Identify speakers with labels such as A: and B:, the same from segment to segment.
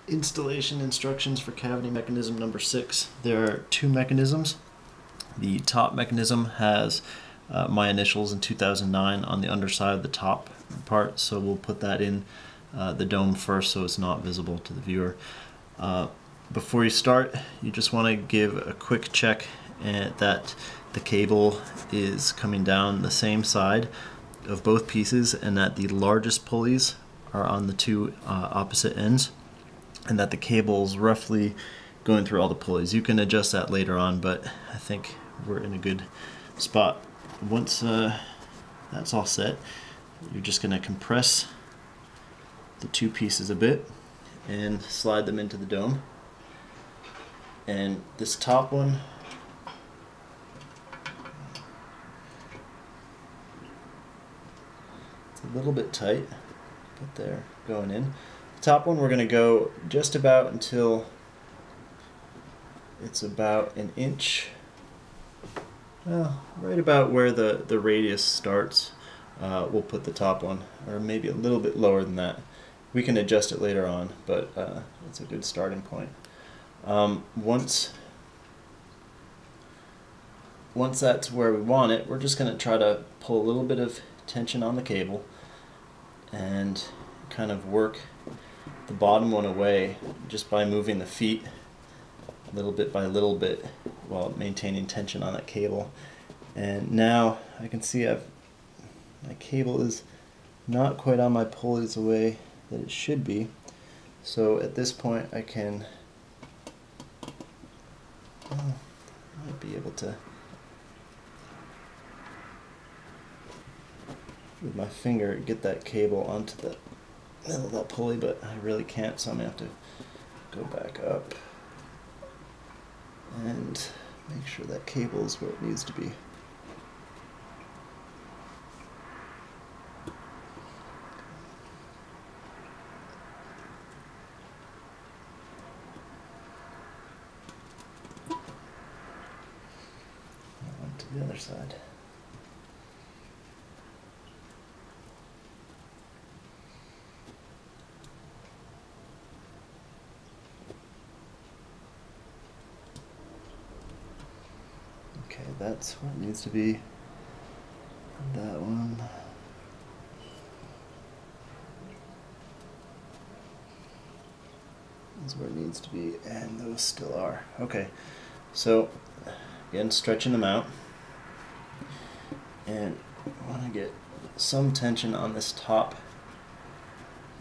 A: Installation instructions for cavity mechanism number 6. There are two mechanisms. The top mechanism has my initials in 2009 on the underside of the top part, so we'll put that in the dome first so it's not visible to the viewer. Before you start, you just want to give a quick check that the cable is coming down the same side of both pieces and that the largest pulleys are on the two opposite ends, and that the cable is roughly going through all the pulleys. You can adjust that later on, but I think we're in a good spot. Once that's all set, you're just going to compress the two pieces a bit and slide them into the dome. And this top one, it's a little bit tight, but they're going in. The top one we're going to go just about until it's about an inch, well, right about where the radius starts. We'll put the top one, or maybe a little bit lower than that. We can adjust it later on, but it's a good starting point. Once that's where we want it, we're just going to try to pull a little bit of tension on the cable and kind of work the bottom one away just by moving the feet little bit by little bit while maintaining tension on that cable. And now I can see my cable is not quite on my pulleys the way that it should be. So at this point I can might be able to with my finger get that cable onto the middle of that pulley, but I really can't, so I'm going to have to go back up and make sure that cable is where it needs to be. On to the other side. Okay, that's where it needs to be. That one. Is where it needs to be, and those still are. Okay, so again, stretching them out. And I want to get some tension on this top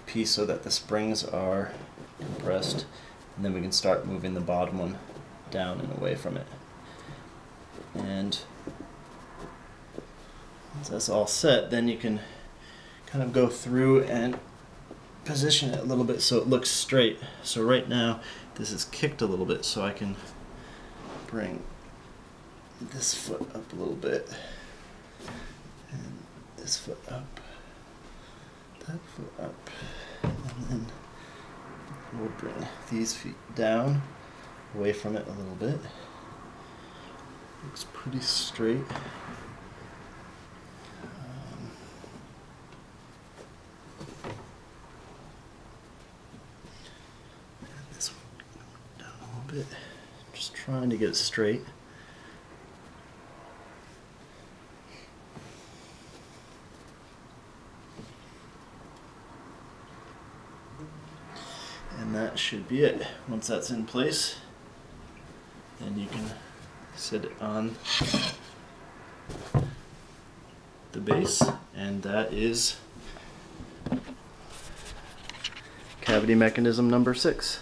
A: piece so that the springs are compressed, and then we can start moving the bottom one down and away from it. And once that's all set, then you can kind of go through and position it a little bit so it looks straight. So right now this is kicked a little bit, so I can bring this foot up a little bit and this foot up, that foot up, and then we'll bring these feet down away from it a little bit. Looks pretty straight. This one down a little bit. Just trying to get it straight. And that should be it. Once that's in place, then you can sit it on the base, and that is cavity mechanism number 6.